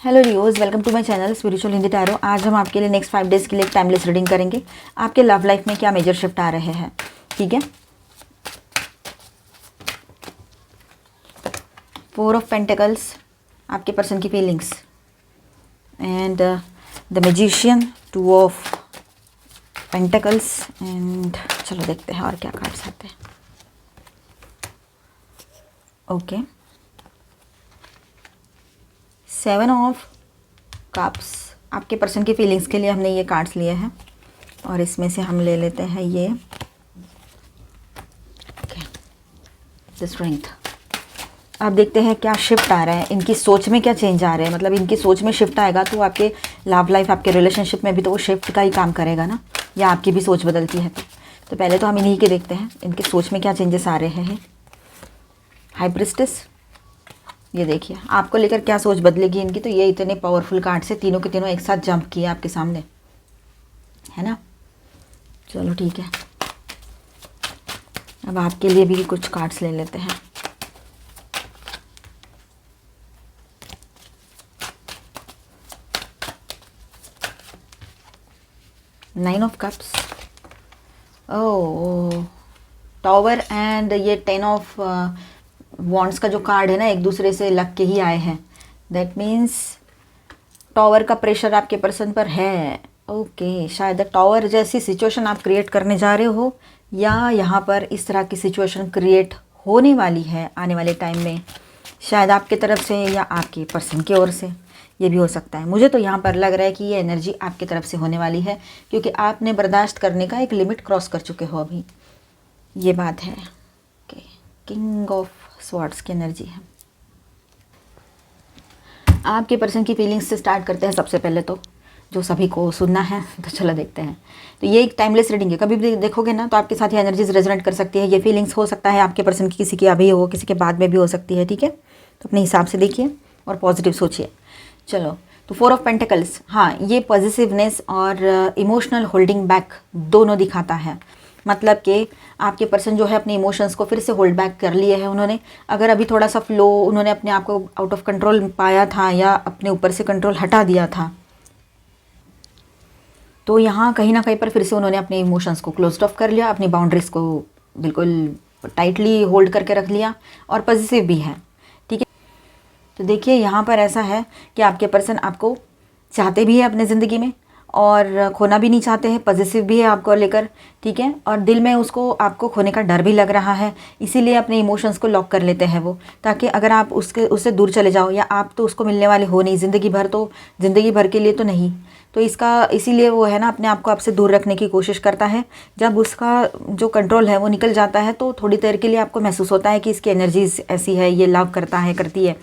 Hello रियोज, welcome to my channel spiritual Hindi tarot. आज हम आपके लिए नेक्स्ट 5 डेज़ के लिए एक टाइमलेस रीडिंग करेंगे। आपके लव लाइफ में क्या मेजर शिफ्ट आ रहे हैं, ठीक है। 4 ऑफ पेंटिकल्स, आपके पर्सन की feelings, and the magician, 2 of pentacles, and चलो देखते हैं और क्या कार्ड्स आते हैं। ओके, 7 ऑफ कप्स, आपके पर्सन की फीलिंग्स के लिए हमने ये कार्ड्स लिए हैं और इसमें से हम ले लेते हैं ये द स्ट्रेंथ। आप देखते हैं क्या शिफ्ट आ रहा है, इनकी सोच में क्या चेंज आ रहा है। मतलब इनकी सोच में शिफ्ट आएगा तो आपके लव लाइफ, आपके रिलेशनशिप में भी तो वो शिफ्ट का ही काम करेगा ना, या आपकी भी सोच बदलती है। तो पहले तो हम इन्हीं के देखते हैं, इनकी सोच में क्या चेंजेस आ रहे हैं। हाई प्रिस्टेस, ये देखिए आपको लेकर क्या सोच बदलेगी इनकी। तो ये इतने पावरफुल कार्ड से तीनों के तीनों एक साथ जंप किए आपके सामने, है ना। चलो ठीक है, अब आपके लिए भी कुछ कार्ड्स ले लेते हैं। Nine of cups, oh tower, and ये 10 ऑफ वॉन्ड्स का जो कार्ड है ना, एक दूसरे से लग के ही आए हैं। दैट मीन्स टावर का प्रेशर आपके पर्सन पर है। ओके, शायद टावर जैसी सिचुएशन आप क्रिएट करने जा रहे हो, या यहाँ पर इस तरह की सिचुएशन क्रिएट होने वाली है आने वाले टाइम में, शायद आपके तरफ से या आपके पर्सन की ओर से। ये भी हो सकता है। मुझे तो यहाँ पर लग रहा है कि ये एनर्जी आपकी तरफ से होने वाली है, क्योंकि आपने बर्दाश्त करने का एक लिमिट क्रॉस कर चुके हो अभी, ये बात है। ओके, किंग ऑफ स्वॉर्ड्स की एनर्जी है। आपके पर्सन की फीलिंग्स से स्टार्ट करते हैं सबसे पहले, तो जो सभी को सुनना है तो चलो देखते हैं। तो ये एक टाइमलेस रीडिंग है, कभी भी देखोगे ना तो आपके साथ ये एनर्जीज रेजोनेट कर सकती है। ये फीलिंग्स हो सकता है आपके पर्सन की किसी की अभी हो, किसी के बाद में भी हो सकती है, ठीक है। तो अपने हिसाब से देखिए और पॉजिटिव सोचिए। चलो, तो 4 ऑफ पेंटिकल्स, हाँ ये पॉजिटिवनेस और इमोशनल होल्डिंग बैक दोनों दिखाता है। मतलब कि आपके पर्सन जो है अपने इमोशंस को फिर से होल्ड बैक कर लिए हैं उन्होंने। अगर अभी थोड़ा सा फ्लो उन्होंने अपने आप को आउट ऑफ कंट्रोल पाया था या अपने ऊपर से कंट्रोल हटा दिया था, तो यहाँ कहीं ना कहीं पर फिर से उन्होंने अपने इमोशंस को क्लोज्ड ऑफ कर लिया, अपनी बाउंड्रीज को बिल्कुल टाइटली होल्ड करके रख लिया, और पॉजिटिव भी है, ठीक है। तो देखिए यहाँ पर ऐसा है कि आपके पर्सन आपको चाहते भी है अपने ज़िंदगी में और खोना भी नहीं चाहते हैं, पॉजिटिव भी है आपको लेकर, ठीक है। और दिल में उसको आपको खोने का डर भी लग रहा है, इसीलिए अपने इमोशंस को लॉक कर लेते हैं वो, ताकि अगर आप उससे दूर चले जाओ, या आप तो उसको मिलने वाले हो नहीं ज़िंदगी भर, तो ज़िंदगी भर के लिए तो नहीं, तो इसीलिए वो है ना अपने आप को आपसे दूर रखने की कोशिश करता है। जब उसका जो कंट्रोल है वो निकल जाता है तो थोड़ी देर के लिए आपको महसूस होता है कि इसकी एनर्जीज ऐसी है, ये लव करता है, करती है,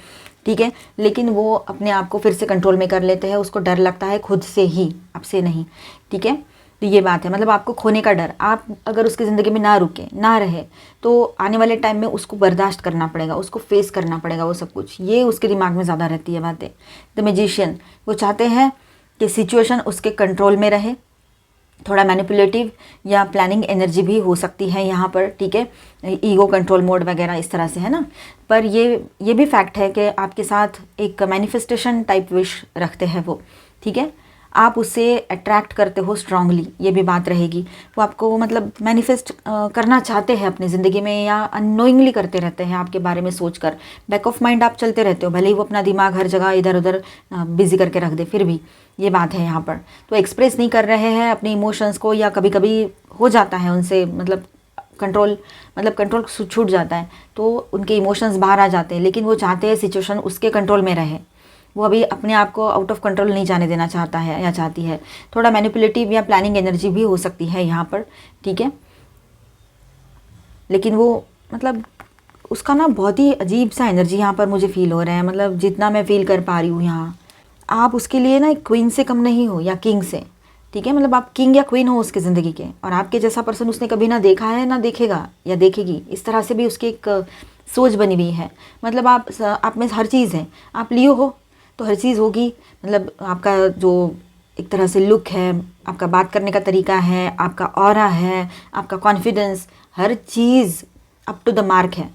ठीक है। लेकिन वो अपने आप को फिर से कंट्रोल में कर लेते हैं, उसको डर लगता है खुद से ही, आपसे नहीं, ठीक है। तो ये बात है, मतलब आपको खोने का डर। आप अगर उसकी ज़िंदगी में ना रुके, ना रहे, तो आने वाले टाइम में उसको बर्दाश्त करना पड़ेगा, उसको फेस करना पड़ेगा वो सब कुछ, ये उसके दिमाग में ज़्यादा रहती है बातें। द मैजिशियन, वो चाहते हैं कि सिचुएशन उसके कंट्रोल में रहे। थोड़ा मैनिपुलेटिव या प्लानिंग एनर्जी भी हो सकती है यहाँ पर, ठीक है। ईगो कंट्रोल मोड वगैरह इस तरह से, है ना। पर ये भी फैक्ट है कि आपके साथ एक मैनिफेस्टेशन टाइप विश रखते हैं वो, ठीक है। आप उससे अट्रैक्ट करते हो स्ट्रांगली, ये भी बात रहेगी। वो आपको मतलब मैनिफेस्ट करना चाहते हैं अपनी ज़िंदगी में, या अननोइंगली करते रहते हैं आपके बारे में सोचकर। बैक ऑफ माइंड आप चलते रहते हो, भले ही वो अपना दिमाग हर जगह इधर उधर बिजी करके रख दे, फिर भी ये बात है यहाँ पर। तो एक्सप्रेस नहीं कर रहे हैं अपने इमोशंस को, या कभी कभी हो जाता है उनसे मतलब कंट्रोल छूट जाता है, तो उनके इमोशंस बाहर आ जाते हैं। लेकिन वो चाहते हैं सिचुएशन उसके कंट्रोल में रहे, वो अभी अपने आप को आउट ऑफ कंट्रोल नहीं जाने देना चाहता है या चाहती है। थोड़ा मैनिपुलेटिव या प्लानिंग एनर्जी भी हो सकती है यहाँ पर, ठीक है। लेकिन वो मतलब उसका ना बहुत ही अजीब सा एनर्जी यहाँ पर मुझे फील हो रहा है, मतलब जितना मैं फील कर पा रही हूँ यहाँ। आप उसके लिए ना एक क्वीन से कम नहीं हो, या किंग से, ठीक है। मतलब आप किंग या क्वीन हो उसके ज़िंदगी के, और आपके जैसा पर्सन उसने कभी ना देखा है, ना देखेगा या देखेगी। इस तरह से भी उसकी एक सोच बनी हुई है। मतलब आप में हर चीज़ है, आप लियो हो तो हर चीज़ होगी। मतलब आपका जो एक तरह से लुक है, आपका बात करने का तरीका है, आपका ऑरा है, आपका कॉन्फिडेंस, हर चीज़ अप टू द मार्क है।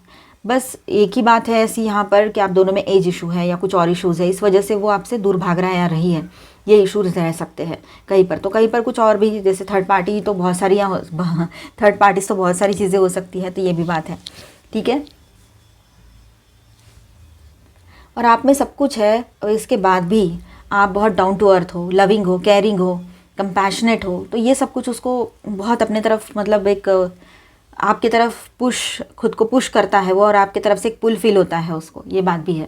बस एक ही बात है ऐसी यहाँ पर कि आप दोनों में एज इशू है या कुछ और इशूज़ है, इस वजह से वो आपसे दूर भाग रहा है या रही है, ये इशूज़ रह सकते हैं कहीं पर। तो कहीं पर कुछ और भी, जैसे थर्ड पार्टी तो बहुत सारी, थर्ड पार्टीज तो बहुत सारी चीज़ें हो सकती है, तो ये भी बात है, ठीक है। और आप में सब कुछ है और इसके बाद भी आप बहुत डाउन टू अर्थ हो, लविंग हो, केयरिंग हो, कंपैशनेट हो, तो ये सब कुछ उसको बहुत अपने तरफ, मतलब एक आपकी तरफ खुद को पुश करता है वो, और आपकी तरफ से एक पुल फील होता है उसको, ये बात भी है,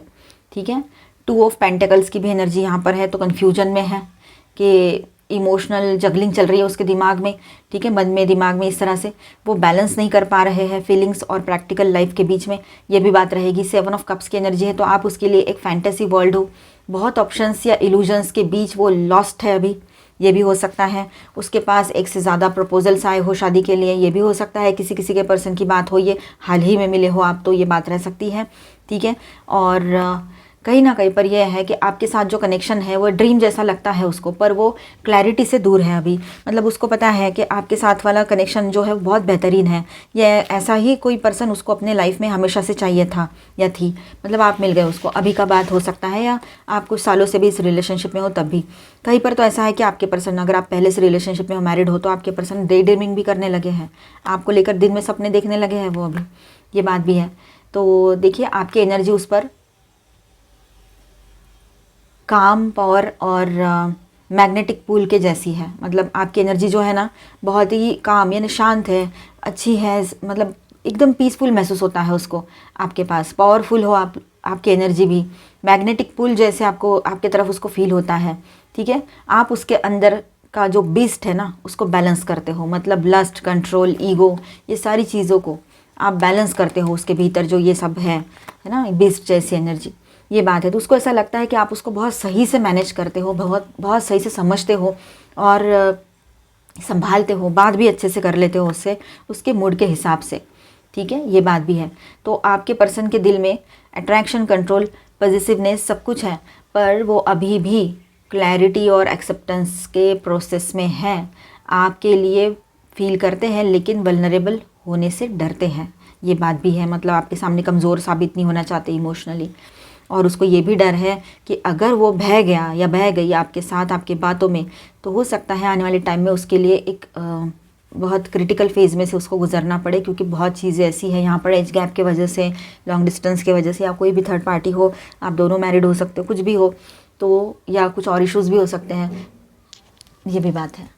ठीक है। 2 ऑफ पेंटिकल्स की भी एनर्जी यहाँ पर है, तो कन्फ्यूजन में है कि इमोशनल जगलिंग चल रही है उसके दिमाग में, ठीक है, मन में, दिमाग में, इस तरह से वो बैलेंस नहीं कर पा रहे हैं फीलिंग्स और प्रैक्टिकल लाइफ के बीच में, ये भी बात रहेगी। 7 ऑफ कप्स की एनर्जी है, तो आप उसके लिए एक फैंटेसी वर्ल्ड हो, बहुत ऑप्शंस या इल्यूजन्स के बीच वो लॉस्ट है अभी, ये भी हो सकता है। उसके पास एक से ज़्यादा प्रपोजल्स आए हो शादी के लिए, ये भी हो सकता है। किसी किसी के पर्सन की बात हो, ये हाल ही में मिले हो आप, तो ये बात रह सकती है, ठीक है। और कहीं ना कहीं पर यह है कि आपके साथ जो कनेक्शन है वो ड्रीम जैसा लगता है उसको, पर वो क्लैरिटी से दूर है अभी। मतलब उसको पता है कि आपके साथ वाला कनेक्शन जो है वो बहुत बेहतरीन है, ये ऐसा ही कोई पर्सन उसको अपने लाइफ में हमेशा से चाहिए था या थी, मतलब आप मिल गए उसको, अभी का बात हो सकता है, या आप कुछ सालों से भी इस रिलेशनशिप में हो तब भी। कहीं पर तो ऐसा है कि आपके पर्सन, अगर आप पहले से रिलेशनशिप में हो, मैरिड हो, तो आपके पर्सन डे ड्रीमिंग भी करने लगे हैं, आपको लेकर दिन में सपने देखने लगे हैं वो अभी, ये बात भी है। तो देखिए आपकी एनर्जी उस पर काम, पावर और मैग्नेटिक पुल के जैसी है। मतलब आपकी एनर्जी जो है ना बहुत ही काम, यानी शांत है, अच्छी है, मतलब एकदम पीसफुल महसूस होता है उसको आपके पास। पावरफुल हो आप, आपकी एनर्जी भी मैग्नेटिक पुल जैसे आपको, आपके तरफ उसको फील होता है, ठीक है। आप उसके अंदर का जो बीस्ट है ना उसको बैलेंस करते हो, मतलब लस्ट, कंट्रोल, ईगो, ये सारी चीज़ों को आप बैलेंस करते हो उसके भीतर, जो ये सब है ना, बीस्ट जैसी एनर्जी, ये बात है। तो उसको ऐसा लगता है कि आप उसको बहुत सही से मैनेज करते हो, बहुत बहुत सही से समझते हो और संभालते हो, बात भी अच्छे से कर लेते हो उससे, उसके मूड के हिसाब से, ठीक है, ये बात भी है। तो आपके पर्सन के दिल में अट्रैक्शन, कंट्रोल, पॉजिटिवनेस सब कुछ है, पर वो अभी भी क्लैरिटी और एक्सेप्टेंस के प्रोसेस में है, आपके लिए फील करते हैं, लेकिन वल्नरेबल होने से डरते हैं, ये बात भी है। मतलब आपके सामने कमज़ोर साबित नहीं होना चाहते इमोशनली, और उसको ये भी डर है कि अगर वो बह गया या बह गई आपके साथ, आपके बातों में, तो हो सकता है आने वाले टाइम में उसके लिए एक बहुत क्रिटिकल फेज़ में से उसको गुजरना पड़े, क्योंकि बहुत चीज़ें ऐसी है यहाँ पर, एज गैप के वजह से, लॉन्ग डिस्टेंस के वजह से, या कोई भी थर्ड पार्टी हो, आप दोनों मैरिड हो सकते हो, कुछ भी हो तो, या कुछ और इश्यूज़ भी हो सकते हैं, ये भी बात है।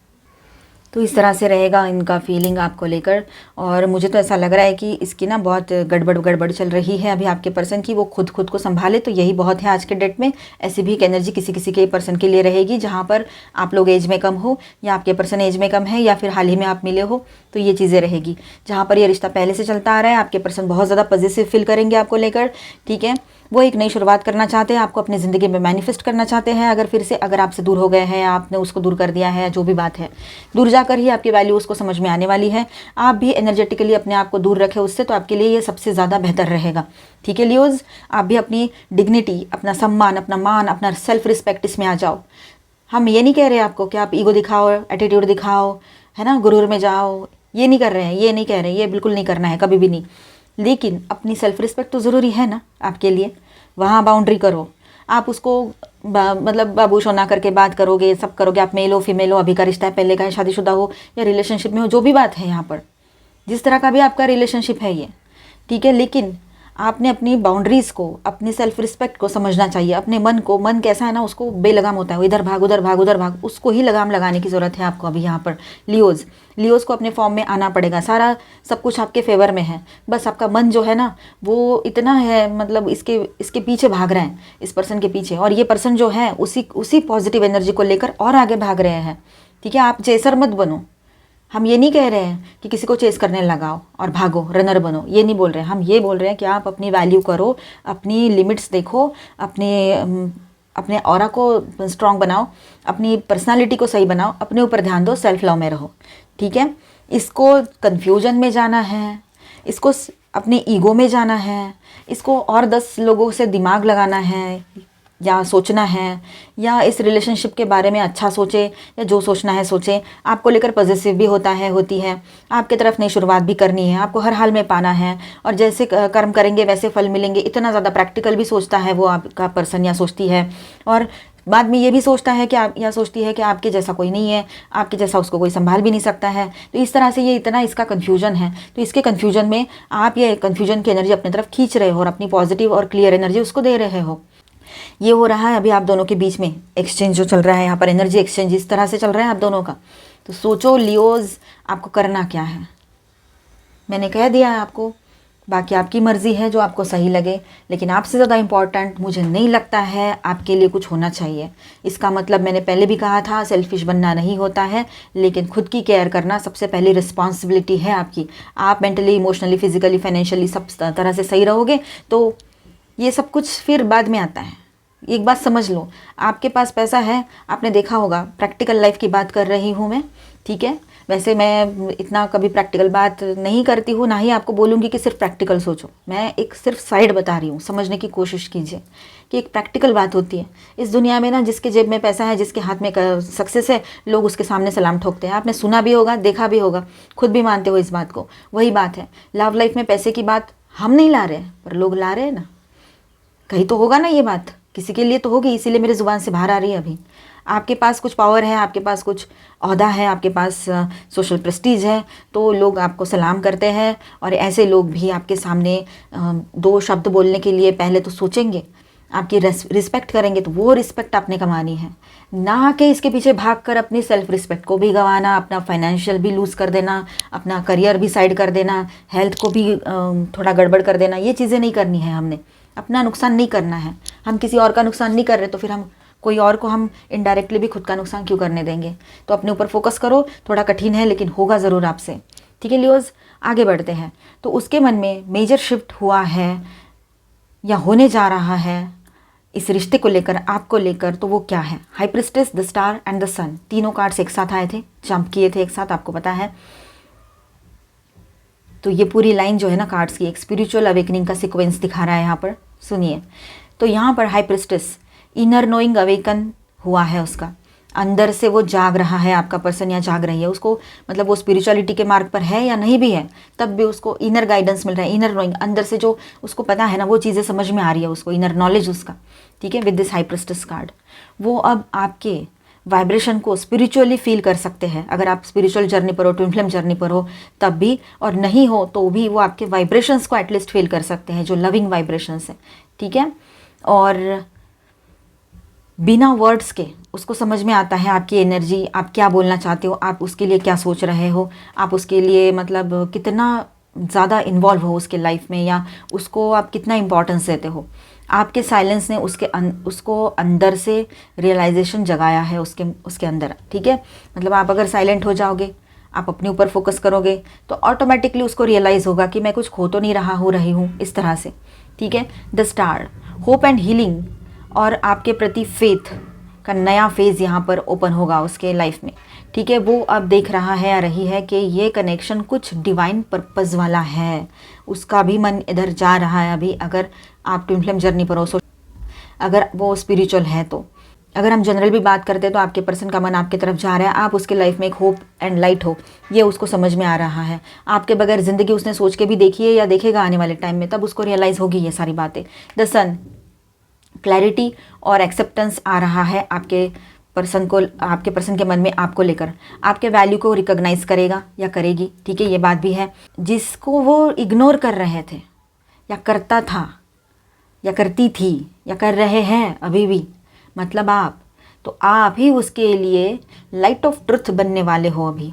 तो इस तरह से रहेगा इनका फीलिंग आपको लेकर, और मुझे तो ऐसा लग रहा है कि इसकी ना बहुत गड़बड़ चल रही है अभी आपके पर्सन की, वो खुद को संभाले तो यही बहुत है आज के डेट में। ऐसी भी एक एनर्जी किसी किसी के पर्सन के लिए रहेगी, जहाँ पर आप लोग एज में कम हो, या आपके पर्सन एज में कम है, या फिर हाल ही में आप मिले हो, तो ये चीज़ें रहेगी। जहाँ पर ये रिश्ता पहले से चलता आ रहा है, आपके पर्सन बहुत ज़्यादा पॉजिटिव फील करेंगे आपको लेकर, ठीक है। वो एक नई शुरुआत करना चाहते हैं, आपको अपनी ज़िंदगी में मैनिफेस्ट करना चाहते हैं। अगर फिर से, अगर आपसे दूर हो गए हैं, आपने उसको दूर कर दिया है, जो भी बात है, दूर जाकर ही आपकी वैल्यू उसको समझ में आने वाली है। आप भी एनर्जेटिकली अपने आप को दूर रखें उससे, तो आपके लिए ये सबसे ज़्यादा बेहतर रहेगा, ठीक है लियोज़। आप भी अपनी डिग्निटी, अपना सम्मान, अपना मान, अपना सेल्फ रिस्पेक्ट, इसमें आ जाओ। हम ये नहीं कह रहे आपको कि आप ईगो दिखाओ, एटीट्यूड दिखाओ, है ना, गुरूर में जाओ, ये नहीं कर रहे हैं, ये नहीं कह रहे हैं, ये बिल्कुल नहीं करना है, कभी भी नहीं। लेकिन अपनी सेल्फ रिस्पेक्ट तो ज़रूरी है ना आपके लिए, वहाँ बाउंड्री करो। आप उसको मतलब बाबू शोना करके बात करोगे, सब करोगे, आप मेल हो फीमेल हो, अभी का रिश्ता है, पहले का है, शादीशुदा हो या रिलेशनशिप में हो, जो भी बात है यहाँ पर, जिस तरह का भी आपका रिलेशनशिप है ये, ठीक है। लेकिन आपने अपनी बाउंड्रीज़ को, अपनी सेल्फ रिस्पेक्ट को समझना चाहिए। अपने मन को, मन कैसा है ना, उसको बेलगाम होता है, इधर भाग उधर भाग उधर भाग, उसको ही लगाम लगाने की ज़रूरत है आपको अभी यहाँ पर। लियोज़ को अपने फॉर्म में आना पड़ेगा, सारा सब कुछ आपके फेवर में है, बस आपका मन जो है ना वो इतना है, मतलब इसके पीछे भाग रहे हैं, इस पर्सन के पीछे, और ये पर्सन जो है उसी पॉजिटिव एनर्जी को लेकर और आगे भाग रहे हैं, ठीक है। आप चेसर मत बनो, हम ये नहीं कह रहे हैं कि किसी को चेस करने लगाओ और भागो, रनर बनो, ये नहीं बोल रहे हैं। हम ये बोल रहे हैं कि आप अपनी वैल्यू करो, अपनी लिमिट्स देखो, अपने ऑरा को स्ट्रॉन्ग बनाओ, अपनी पर्सनालिटी को सही बनाओ, अपने ऊपर ध्यान दो, सेल्फ लव में रहो, ठीक है। इसको कन्फ्यूजन में जाना है, इसको अपने ईगो में जाना है, इसको और 10 लोगों से दिमाग लगाना है, या सोचना है, या इस रिलेशनशिप के बारे में अच्छा सोचे, या जो सोचना है सोचे। आपको लेकर पॉजिटिव भी होता है, होती है, आपकी तरफ नई शुरुआत भी करनी है, आपको हर हाल में पाना है, और जैसे कर्म करेंगे वैसे फल मिलेंगे, इतना ज़्यादा प्रैक्टिकल भी सोचता है वो आपका पर्सन या सोचती है। और बाद में ये भी सोचता है कि आप, या सोचती है कि आपके जैसा कोई नहीं है, आपके जैसा उसको कोई संभाल भी नहीं सकता है। तो इस तरह से ये इतना इसका कन्फ्यूजन है। तो इसके कन्फ्यूजन में आप ये कन्फ्यूजन की एनर्जी अपनी तरफ खींच रहे हो और अपनी पॉजिटिव और क्लियर एनर्जी उसको दे रहे हो। ये हो रहा है अभी आप दोनों के बीच में एक्सचेंज जो चल रहा है यहाँ पर, एनर्जी एक्सचेंज इस तरह से चल रहा है आप दोनों का। तो सोचो लियोज, आपको करना क्या है। मैंने कह दिया है आपको, बाकी आपकी मर्ज़ी है जो आपको सही लगे, लेकिन आपसे ज़्यादा इम्पॉर्टेंट मुझे नहीं लगता है आपके लिए कुछ होना चाहिए। इसका मतलब मैंने पहले भी कहा था, सेल्फिश बनना नहीं होता है, लेकिन खुद की केयर करना सबसे पहली रिस्पॉन्सिबिलिटी है आपकी। आप मेंटली, इमोशनली, फिजिकली, फाइनेंशियली सब तरह से सही रहोगे तो ये सब कुछ फिर बाद में आता है। एक बात समझ लो, आपके पास पैसा है, आपने देखा होगा, प्रैक्टिकल लाइफ की बात कर रही हूँ मैं, ठीक है। वैसे मैं इतना कभी प्रैक्टिकल बात नहीं करती हूँ, ना ही आपको बोलूँगी कि सिर्फ प्रैक्टिकल सोचो। मैं एक सिर्फ साइड बता रही हूँ, समझने की कोशिश कीजिए कि एक प्रैक्टिकल बात होती है। इस दुनिया में ना, जिसके जेब में पैसा है, जिसके हाथ में सक्सेस है, लोग उसके सामने सलाम ठोकते हैं। आपने सुना भी होगा, देखा भी होगा, खुद भी मानते हो इस बात को। वही बात है, लव लाइफ में पैसे की बात हम नहीं ला रहे, पर लोग ला रहे हैं ना। कहीं तो होगा ना ये बात, किसी के लिए तो होगी, इसीलिए मेरी ज़ुबान से बाहर आ रही है अभी। आपके पास कुछ पावर है, आपके पास कुछ ओहदा है, आपके पास सोशल प्रेस्टीज है, तो लोग आपको सलाम करते हैं। और ऐसे लोग भी आपके सामने दो शब्द बोलने के लिए पहले तो सोचेंगे, आपकी रिस्पेक्ट करेंगे। तो वो रिस्पेक्ट आपने कमानी है, ना कि इसके पीछे भागकर अपनी सेल्फ रिस्पेक्ट को भी गंवाना, अपना फाइनेंशियल भी लूज़ कर देना, अपना करियर भी साइड कर देना, हेल्थ को भी थोड़ा गड़बड़ कर देना। ये चीज़ें नहीं करनी है हमने, अपना नुकसान नहीं करना है। हम किसी और का नुकसान नहीं कर रहे, तो फिर हम कोई और को हम इनडायरेक्टली भी खुद का नुकसान क्यों करने देंगे। तो अपने ऊपर फोकस करो। थोड़ा कठिन है लेकिन होगा ज़रूर आपसे, ठीक है लियोज। आगे बढ़ते हैं। तो उसके मन में मेजर शिफ्ट हुआ है या होने जा रहा है इस रिश्ते को लेकर, आपको लेकर। तो वो क्या है? High priestess, the star and the sun, तीनों कार्ड्स एक साथ आए थे, जंप किए थे एक साथ, आपको पता है। तो ये पूरी लाइन जो है ना कार्ड्स की, एक स्पिरिचुअल अवेकनिंग का सीक्वेंस दिखा रहा है यहाँ पर, सुनिए। तो यहाँ पर high priestess, inner knowing awaken हुआ है उसका, अंदर से वो जाग रहा है, आपका पर्सन या जाग रही है। उसको मतलब वो स्पिरिचुअलिटी के मार्ग पर है या नहीं भी है, तब भी उसको इनर गाइडेंस मिल रहा है, इनर नोइंग, अंदर से जो उसको पता है ना, वो चीज़ें समझ में आ रही है उसको, इनर नॉलेज उसका, ठीक है। With this high priestess card वो अब आपके वाइब्रेशन को स्पिरिचुअली फील कर सकते हैं। अगर आप स्पिरिचुअल जर्नी पर हो, ट्विन फ्लेम जर्नी पर हो तब भी, और नहीं हो तो भी वो आपके वाइब्रेशंस को एटलीस्ट फील कर सकते हैं, जो लविंग वाइब्रेशंस है, ठीक है। और बिना वर्ड्स के उसको समझ में आता है आपकी एनर्जी, आप क्या बोलना चाहते हो, आप उसके लिए क्या सोच रहे हो, आप उसके लिए मतलब कितना ज़्यादा इन्वॉल्व हो उसके लाइफ में, या उसको आप कितना इम्पोर्टेंस देते हो। आपके साइलेंस ने उसको अंदर से रियलाइजेशन जगाया है उसके अंदर, ठीक है। मतलब आप अगर साइलेंट हो जाओगे, आप अपने ऊपर फोकस करोगे, तो ऑटोमेटिकली उसको रियलाइज़ होगा कि मैं कुछ खो तो नहीं रही हूँ, इस तरह से, ठीक है। The star, hope and healing, और आपके प्रति फेथ का नया फेज़ यहाँ पर ओपन होगा उसके लाइफ में, ठीक है। वो अब देख रहा है या रही है कि ये कनेक्शन कुछ डिवाइन पर्पज़ वाला है, उसका भी मन इधर जा रहा है अभी। अगर आप ट्विन फ्लेम जर्नी पर हो, अगर वो स्पिरिचुअल है तो, अगर हम जनरल भी बात करते हैं तो आपके पर्सन का मन आपकी तरफ जा रहा है, आप उसके लाइफ में एक होप एंड लाइट हो, ये उसको समझ में आ रहा है। आपके बगैर ज़िंदगी उसने सोच के भी देखी है या देखेगा आने वाले टाइम में, तब उसको रियलाइज़ होगी ये सारी बातें। द सन, क्लैरिटी और एक्सेप्टेंस आ रहा है आपके पर्सन को, आपके पर्सन के मन में आपको लेकर, आपके वैल्यू को रिकॉग्नाइज करेगा या करेगी, ठीक है। ये बात भी है, जिसको वो इग्नोर कर रहे थे या करता था या करती थी या कर रहे हैं अभी भी, मतलब आप, तो आप ही उसके लिए लाइट ऑफ ट्रुथ बनने वाले हो अभी,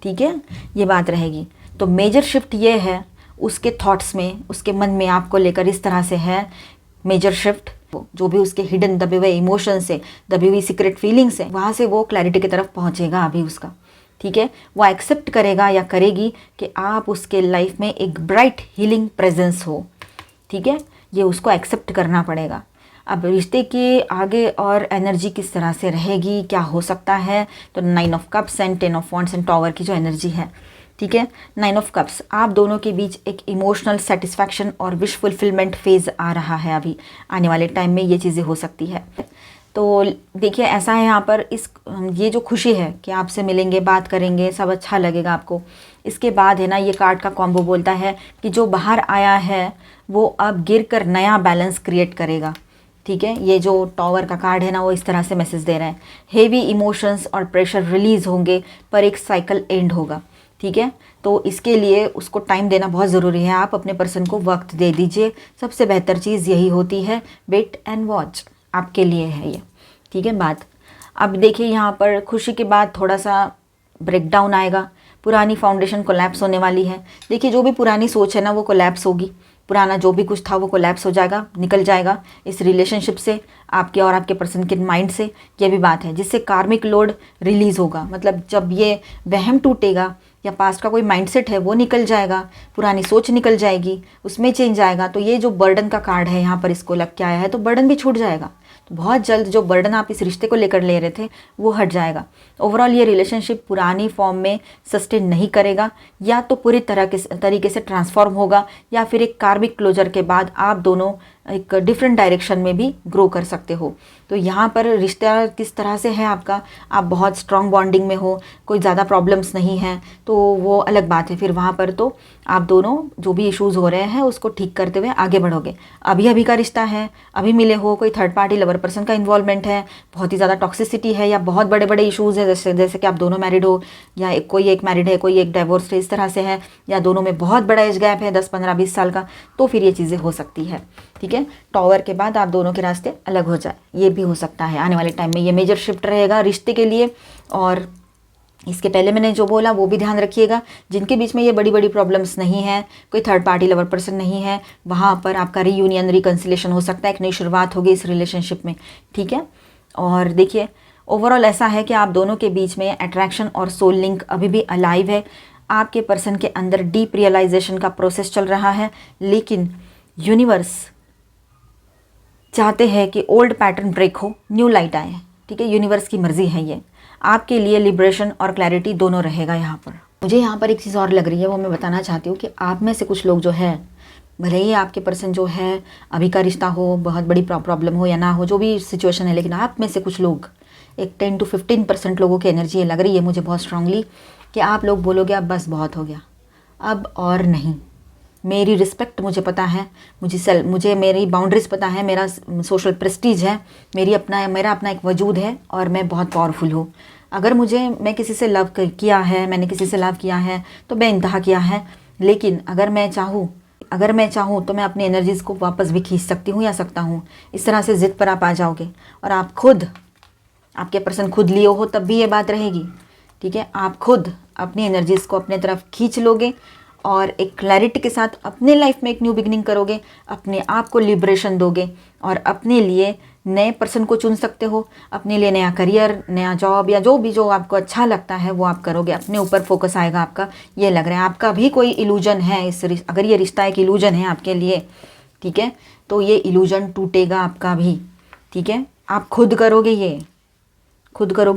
ठीक है। ये बात रहेगी। तो मेजर शिफ्ट ये है उसके थॉट्स में, उसके मन में आपको लेकर इस तरह से है मेजर शिफ्ट। जो भी उसके हिडन दबे हुए इमोशन से, दबी हुई सीक्रेट फीलिंग्स है, वहाँ से वो क्लैरिटी की तरफ पहुँचेगा अभी उसका, ठीक है। वो एक्सेप्ट करेगा या करेगी कि आप उसके लाइफ में एक ब्राइट हीलिंग प्रेजेंस हो, ठीक है। ये उसको एक्सेप्ट करना पड़ेगा। अब रिश्ते के आगे और एनर्जी किस तरह से रहेगी, क्या हो सकता है, तो 9 of cups and 10 of wands and tower की जो एनर्जी है, ठीक है। 9 ऑफ कप्स, आप दोनों के बीच एक इमोशनल सेटिस्फैक्शन और विश फुलफिलमेंट फेज आ रहा है। अभी आने वाले टाइम में ये चीज़ें हो सकती है। तो देखिए ऐसा है यहाँ पर, ये जो खुशी है कि आपसे मिलेंगे, बात करेंगे, सब अच्छा लगेगा आपको। इसके बाद है ना, ये कार्ड का कॉम्बो बोलता है कि जो बाहर आया है वो अब गिर कर नया बैलेंस क्रिएट करेगा। ठीक है, ये जो टॉवर का कार्ड है ना, वो इस तरह से मैसेज दे रहा है, हेवी इमोशंस और प्रेशर रिलीज होंगे पर एक साइकिल एंड होगा। ठीक है, तो इसके लिए उसको टाइम देना बहुत ज़रूरी है। आप अपने पर्सन को वक्त दे दीजिए, सबसे बेहतर चीज़ यही होती है। वेट एंड वॉच आपके लिए है ये। ठीक है, बात अब देखिए यहाँ पर खुशी के बाद थोड़ा सा ब्रेकडाउन आएगा, पुरानी फाउंडेशन कोलैप्स होने वाली है। देखिए जो भी पुरानी सोच है ना वो कोलैप्स होगी, पुराना जो भी कुछ था वो कोलैप्स हो जाएगा, निकल जाएगा इस रिलेशनशिप से, आपके और आपके पर्सन के माइंड से। ये भी बात है जिससे कार्मिक लोड रिलीज़ होगा, मतलब जब ये वहम टूटेगा या पास्ट का कोई माइंडसेट है वो निकल जाएगा, पुरानी सोच निकल जाएगी, उसमें चेंज आएगा। तो ये जो बर्डन का कार्ड है यहाँ पर इसको लग के आया है, तो बर्डन भी छूट जाएगा। तो बहुत जल्द जो बर्डन आप इस रिश्ते को लेकर ले रहे थे वो हट जाएगा। ओवरऑल ये रिलेशनशिप पुरानी फॉर्म में सस्टेन नहीं करेगा, या तो पूरी तरीके से ट्रांसफॉर्म होगा, या फिर एक कार्मिक क्लोजर के बाद आप दोनों एक डिफरेंट डायरेक्शन में भी ग्रो कर सकते हो। तो यहाँ पर रिश्ता किस तरह से है आपका, आप बहुत स्ट्रॉन्ग बॉन्डिंग में हो, कोई ज़्यादा प्रॉब्लम्स नहीं हैं, तो वो अलग बात है। फिर वहाँ पर तो आप दोनों जो भी इश्यूज़ हो रहे हैं उसको ठीक करते हुए आगे बढ़ोगे। अभी अभी का रिश्ता है, अभी मिले हो, कोई थर्ड पार्टी लवर पर्सन का इन्वॉल्वमेंट है, बहुत ही ज़्यादा टॉक्सिसिटी है, या बहुत बड़े बड़े इशूज़ है, जैसे कि आप दोनों मैरिड हो, या कोई एक मैरिड है, कोई एक डाइवोर्स है, इस तरह से है, या दोनों में बहुत बड़ा एज गैप है 10 15 20 साल का, तो फिर ये चीज़ें हो सकती है। ठीक है, टॉवर के बाद आप दोनों के रास्ते अलग हो जाए, ये भी हो सकता है आने वाले टाइम में। ये मेजर शिफ्ट रहेगा रिश्ते के लिए। और इसके पहले मैंने जो बोला वो भी ध्यान रखिएगा, जिनके बीच में ये बड़ी बड़ी प्रॉब्लम्स नहीं है, कोई थर्ड पार्टी लवर पर्सन नहीं है, वहाँ पर आपका रीयूनियन रिकन्सिलेशन हो सकता है, एक नई शुरुआत होगी इस रिलेशनशिप में। ठीक है, और देखिए ओवरऑल ऐसा है कि आप दोनों के बीच में अट्रैक्शन और सोल लिंक अभी भी अलाइव है। आपके पर्सन के अंदर डीप रियलाइजेशन का प्रोसेस चल रहा है, लेकिन यूनिवर्स चाहते हैं कि ओल्ड पैटर्न ब्रेक हो, न्यू लाइट आए। ठीक है, यूनिवर्स की मर्जी है ये। आपके लिए लिबरेशन और क्लैरिटी दोनों रहेगा यहाँ पर। मुझे यहाँ पर एक चीज़ और लग रही है, वो मैं बताना चाहती हूँ कि आप में से कुछ लोग जो है, भले ही आपके पर्सन जो है अभी का रिश्ता हो, बहुत बड़ी प्रॉब्लम हो या ना हो, जो भी सिचुएशन है, लेकिन आप में से कुछ लोग, एक 10 to 15% लोगों की एनर्जी लग रही है मुझे बहुत स्ट्रांगली, कि आप लोग बोलोगे अब बस बहुत हो गया, अब और नहीं, मेरी रिस्पेक्ट मुझे पता है, मुझे मेरी बाउंड्रीज पता है, मेरा सोशल प्रेस्टीज है, मेरा अपना एक वजूद है और मैं बहुत पावरफुल हूँ। अगर मैं किसी से लव किया है, मैंने किसी से लव किया है तो बेइंतहा किया है, लेकिन अगर मैं चाहूँ तो मैं अपनी एनर्जीज़ को वापस भी खींच सकती हूँ या सकता हूँ। इस तरह से ज़िद पर आप आ जाओगे और आपके पर्सन खुद लिए हो तब भी ये बात रहेगी। ठीक है, आप खुद अपनी एनर्जीज़ को अपने तरफ खींच लोगे और एक क्लैरिटी के साथ अपने लाइफ में एक न्यू बिगनिंग करोगे, अपने आप को लिबरेशन दोगे और अपने लिए नए पर्सन को चुन सकते हो, अपने लिए नया करियर, नया जॉब, या जो आपको अच्छा लगता है वो आप करोगे। अपने ऊपर फोकस आएगा आपका। ये लग रहा है आपका भी कोई इल्यूजन है अगर ये रिश्ता एक इल्यूजन है आपके लिए, ठीक है, तो ये इल्यूजन टूटेगा आपका भी। ठीक है, आप खुद करोगे,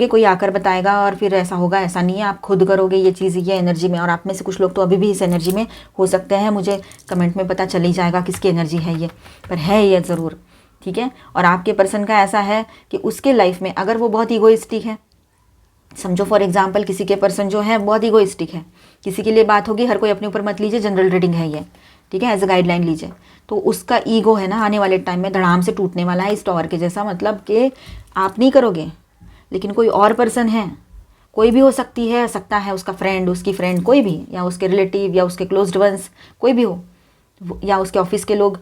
कोई आकर बताएगा और फिर ऐसा होगा, ऐसा नहीं है। आप खुद करोगे ये चीज़, ये एनर्जी में। और आप में से कुछ लोग तो अभी भी इस एनर्जी में हो सकते हैं, मुझे कमेंट में पता चल ही जाएगा किसकी एनर्जी है ये, पर है ये ज़रूर। ठीक है, और आपके पर्सन का ऐसा है कि उसके लाइफ में अगर वो बहुत ईगोइस्टिक है, समझो फॉर एग्जांपल किसी के पर्सन जो है बहुत ईगोइस्टिक है, किसी के लिए बात होगी, हर कोई अपने ऊपर मत लीजिए, जनरल रीडिंग है ये, ठीक है, एज अ गाइडलाइन लीजिए। तो उसका ईगो है ना आने वाले टाइम में धड़ाम से टूटने वाला है इस टॉवर के जैसा। मतलब कि आप नहीं करोगे, लेकिन कोई और पर्सन है, कोई भी हो सकता है उसका फ्रेंड, उसकी फ्रेंड, कोई भी, या उसके रिलेटिव या उसके क्लोज्ड वंस, कोई भी हो, या उसके ऑफिस के लोग,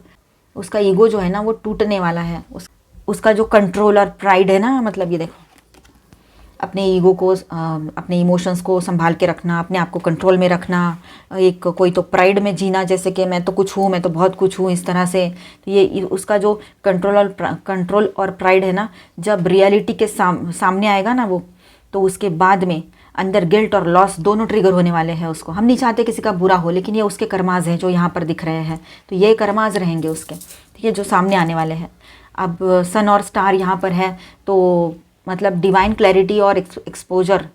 उसका ईगो जो है ना वो टूटने वाला है। उसका जो कंट्रोल और प्राइड है ना, मतलब ये देखो, अपने ईगो को, अपने इमोशंस को संभाल के रखना, अपने आप को कंट्रोल में रखना, एक कोई तो प्राइड में जीना, जैसे कि मैं तो कुछ हूँ, मैं तो बहुत कुछ हूँ, इस तरह से। तो ये उसका जो कंट्रोल और प्राइड है ना, जब रियलिटी के सामने आएगा ना वो, तो उसके बाद में अंदर गिल्ट और लॉस दोनों ट्रिगर होने वाले हैं उसको। हम नहीं चाहते किसी का बुरा हो, लेकिन ये उसके कर्माज हैं जो यहाँ पर दिख रहे हैं, तो ये कर्माज रहेंगे उसके, ठीक है, जो सामने आने वाले हैं। अब सन और स्टार यहाँ पर है, तो मतलब डिवाइन क्लैरिटी और एक्सपोजर,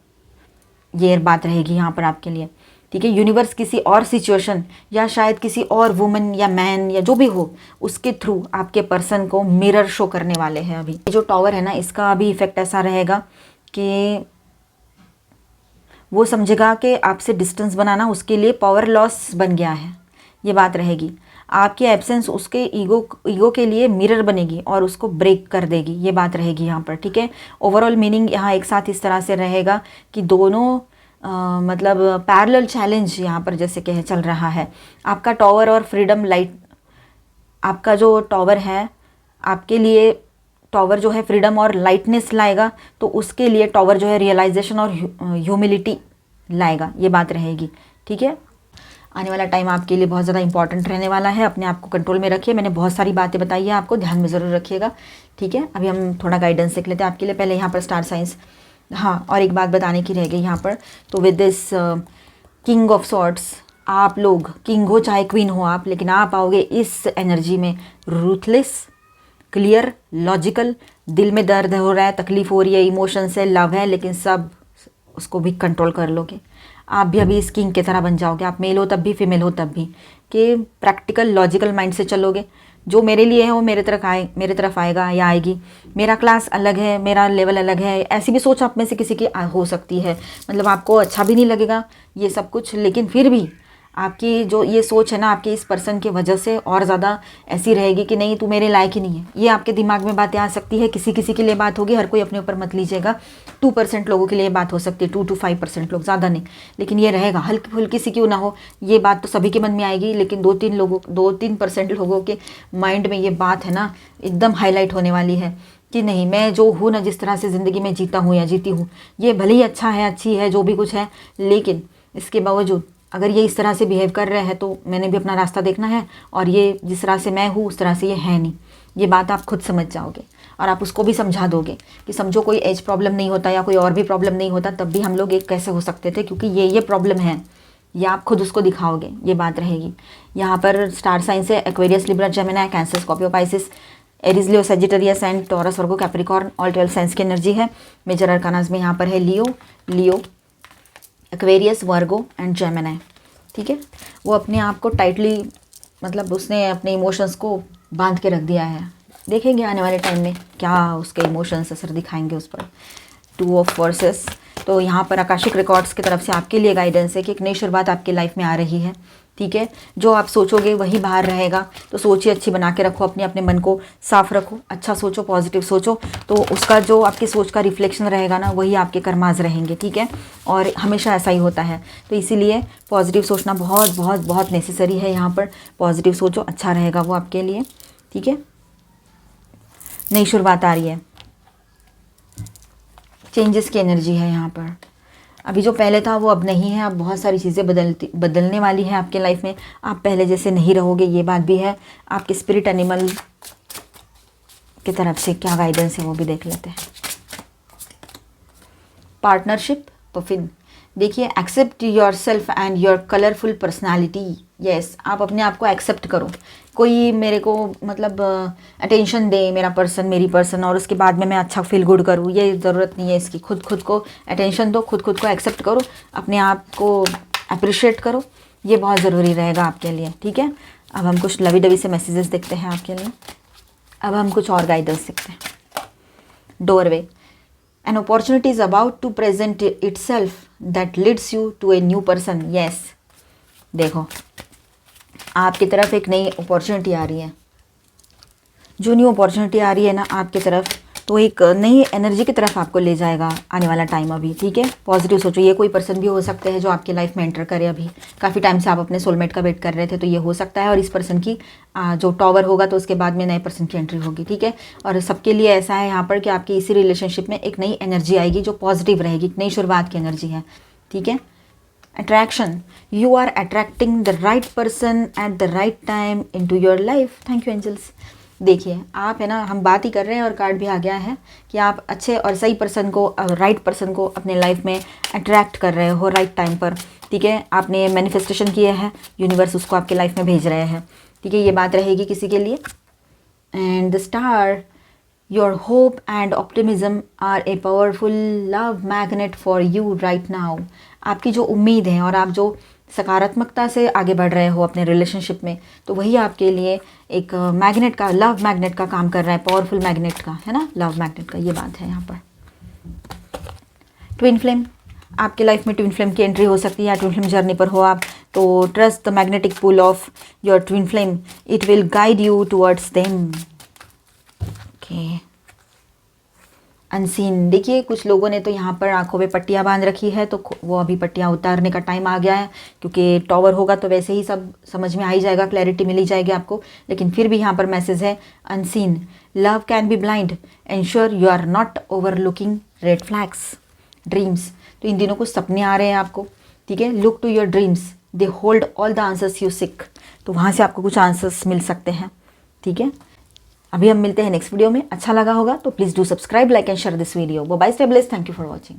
ये बात रहेगी यहाँ पर आपके लिए। ठीक है। यूनिवर्स किसी और सिचुएशन या शायद किसी और वुमन या मैन या जो भी हो उसके थ्रू आपके पर्सन को मिरर शो करने वाले हैं। अभी जो टॉवर है ना, इसका अभी इफेक्ट ऐसा रहेगा कि वो समझेगा कि आपसे डिस्टेंस बनाना उसके लिए पावर लॉस बन गया है, ये बात रहेगी। आपकी एब्सेंस उसके ईगो के लिए मिरर बनेगी और उसको ब्रेक कर देगी, ये बात रहेगी यहाँ पर, ठीक है। ओवरऑल मीनिंग यहाँ एक साथ इस तरह से रहेगा कि दोनों मतलब पैरेलल चैलेंज यहाँ पर जैसे कह चल रहा है। आपका टॉवर और फ्रीडम लाइट, आपका जो टॉवर है आपके लिए, टॉवर जो है फ्रीडम और लाइटनेस लाएगा, तो उसके लिए टॉवर जो है रियलाइजेशन और ह्यूमिलिटी लाएगा, ये बात रहेगी, ठीक है। आने वाला टाइम आपके लिए बहुत ज़्यादा इंपॉर्टेंट रहने वाला है। अपने आप को कंट्रोल में रखिए। मैंने बहुत सारी बातें बताई है आपको, ध्यान में ज़रूर रखिएगा, ठीक है। अभी हम थोड़ा गाइडेंस देख लेते हैं आपके लिए। पहले यहाँ पर स्टार साइंस, हाँ, और एक बात बताने की रह गई यहाँ पर, तो with this king of swords, आप लोग किंग हो चाहे क्वीन हो आप, लेकिन आप आओगे इस एनर्जी में रूथलेस, क्लियर, लॉजिकल। दिल में दर्द हो रहा है, तकलीफ हो रही है, इमोशंस है, लव है, लेकिन सब उसको भी कंट्रोल कर लोगे। आप भी अभी इस किंग की तरह बन जाओगे। आप मेल हो तब भी, फीमेल हो तब भी, कि प्रैक्टिकल लॉजिकल माइंड से चलोगे। जो मेरे लिए है वो मेरे तरफ आएगा या आएगी। मेरा क्लास अलग है, मेरा लेवल अलग है, ऐसी भी सोच आप में से किसी की हो सकती है। मतलब आपको अच्छा भी नहीं लगेगा ये सब कुछ, लेकिन फिर भी आपकी जो ये सोच है ना, आपके इस पर्सन की वजह से और ज़्यादा ऐसी रहेगी कि नहीं, तू मेरे लायक ही नहीं है। ये आपके दिमाग में बातें आ सकती है। किसी किसी के लिए बात होगी, हर कोई अपने ऊपर मत लीजिएगा। 2% लोगों के लिए बात हो सकती है, 2 to 5% लोग, ज़्यादा नहीं, लेकिन ये रहेगा। हल्की फुल्की सी क्यों ना हो, ये बात तो सभी के मन में आएगी, लेकिन 2-3% लोगों के माइंड में ये बात है ना एकदम हाईलाइट होने वाली है कि नहीं, मैं जो हूँ ना, जिस तरह से ज़िंदगी में जीता हूँ या जीती हूँ, ये भले ही अच्छा है, अच्छी है, जो भी कुछ है, लेकिन इसके बावजूद अगर ये इस तरह से बिहेव कर रहे हैं तो मैंने भी अपना रास्ता देखना है, और ये जिस तरह से मैं हूँ उस तरह से ये है नहीं। ये बात आप खुद समझ जाओगे और आप उसको भी समझा दोगे कि समझो कोई एज प्रॉब्लम नहीं होता या कोई और भी प्रॉब्लम नहीं होता, तब भी हम लोग एक कैसे हो सकते थे, क्योंकि ये प्रॉब्लम है, ये आप खुद उसको दिखाओगे, ये बात रहेगी। यहाँ पर स्टार साइंस है Aquarius, Libra, Gemini, cancer, Scorpio, Pisces, Aries, Leo, Sagittarius and taurus, Virgo, Capricorn, all 12 science की एनर्जी है। मेजर अरकानास में यहाँ पर है लियो, एक्वेरियस, वर्गो एंड जेमिनी, ठीक है। वो अपने आप को टाइटली, मतलब उसने अपने इमोशंस को बांध के रख दिया है। देखेंगे आने वाले टाइम में क्या उसके इमोशंस असर दिखाएंगे उस पर। 2 ऑफ वर्सेस, तो यहाँ पर आकाशिक रिकॉर्ड्स की तरफ से आपके लिए गाइडेंस है कि एक नई शुरुआत आपकी लाइफ में आ रही है, ठीक है। जो आप सोचोगे वही बाहर रहेगा, तो सोच ही अच्छी बना के रखो, अपने मन को साफ रखो, अच्छा सोचो, पॉजिटिव सोचो, तो उसका जो आपकी सोच का रिफ्लेक्शन रहेगा ना, वही आपके कर्माज रहेंगे, ठीक है। और हमेशा ऐसा ही होता है, तो इसीलिए पॉजिटिव सोचना बहुत बहुत बहुत नेसेसरी है। यहाँ पर पॉजिटिव सोचो, अच्छा रहेगा वो आपके लिए, ठीक है। नई शुरुआत आ रही है, चेंजेस की एनर्जी है यहाँ पर। अभी जो पहले था वो अब नहीं है, अब बहुत सारी चीज़ें बदलने वाली हैं आपके लाइफ में। आप पहले जैसे नहीं रहोगे, ये बात भी है। आपके स्पिरिट एनिमल की तरफ से क्या गाइडेंस है वो भी देख लेते हैं। पार्टनरशिप, पफिन, देखिए, accept yourself and your colourful personality. Yes, आप अपने आप को एक्सेप्ट करो। कोई मेरे को मतलब अटेंशन दे, मेरा पर्सन, मेरी पर्सन, और उसके बाद में मैं अच्छा फील गुड करूँ, ये ज़रूरत नहीं है इसकी। खुद को अटेंशन दो, खुद को एक्सेप्ट करो, अपने आप को अप्रिशिएट करो, ये बहुत ज़रूरी रहेगा आपके लिए, ठीक है। अब हम कुछ लवी डवी से मैसेजेस देखते हैं आपके लिए। अब हम कुछ और गाइडेंस देखते हैं। Doorway, an opportunity is about to present itself that leads you to a new person. Yes, देखो, आपकी तरफ एक नई अपॉर्चुनिटी आ रही है। जो न्यू अपॉर्चुनिटी आ रही है ना आपकी तरफ, तो एक नई एनर्जी की तरफ आपको ले जाएगा आने वाला टाइम अभी, ठीक है। पॉजिटिव सोचो। ये कोई पर्सन भी हो सकते हैं जो आपकी लाइफ में एंटर करे। अभी काफ़ी टाइम से आप अपने सोलमेट का वेट कर रहे थे, तो ये हो सकता है। और इस पर्सन की जो टॉवर होगा, तो उसके बाद में नए पर्सन की एंट्री होगी, ठीक है। और सबके लिए ऐसा है यहाँ पर कि आपकी इसी रिलेशनशिप में एक नई एनर्जी आएगी जो पॉजिटिव रहेगी, एक नई शुरुआत की एनर्जी है, ठीक है। Attraction, you are attracting the right person at the right time into your life. Thank you angels. देखिए, आप है ना, हम बात ही कर रहे हैं और कार्ड भी आ गया है कि आप अच्छे और सही पर्सन को, राइट पर्सन को अपने लाइफ में अट्रैक्ट कर रहे हो राइट टाइम पर, ठीक है। आपने मैनिफेस्टेशन किया है, यूनिवर्स उसको आपके लाइफ में भेज रहे हैं, ठीक है। ये बात रहेगी किसी के लिए। And the star, your hope and optimism are a powerful love magnet for you right now. आपकी जो उम्मीद है और आप जो सकारात्मकता से आगे बढ़ रहे हो अपने रिलेशनशिप में, तो वही आपके लिए एक मैग्नेट का, लव मैग्नेट का काम कर रहा है, पावरफुल मैग्नेट का, है ना, लव मैग्नेट का, ये बात है यहाँ पर। ट्विन फ्लेम, आपके लाइफ में ट्विन फ्लेम की एंट्री हो सकती है, या ट्विन फ्लेम जर्नी पर हो आप, तो trust the magnetic pull of your twin flame, it will guide you towards them. Okay, unseen, देखिए कुछ लोगों ने तो यहाँ पर आंखों पे पट्टियाँ बांध रखी है, तो वो अभी पट्टियाँ उतारने का टाइम आ गया है, क्योंकि टॉवर होगा तो वैसे ही सब समझ में आ ही जाएगा, क्लैरिटी मिल ही जाएगी आपको। लेकिन फिर भी यहाँ पर मैसेज है unseen, love can be blind, ensure you are not overlooking red flags. Dreams, तो इन दिनों कुछ सपने आ रहे हैं आपको, ठीक है। Look to your dreams, they hold all the answers you seek, तो वहाँ से आपको कुछ आंसर्स मिल सकते हैं, ठीक है। अभी हम मिलते हैं नेक्स्ट वीडियो में। अच्छा लगा होगा तो please do subscribe, like and share this video. Bye, stay blessed, thank you for watching.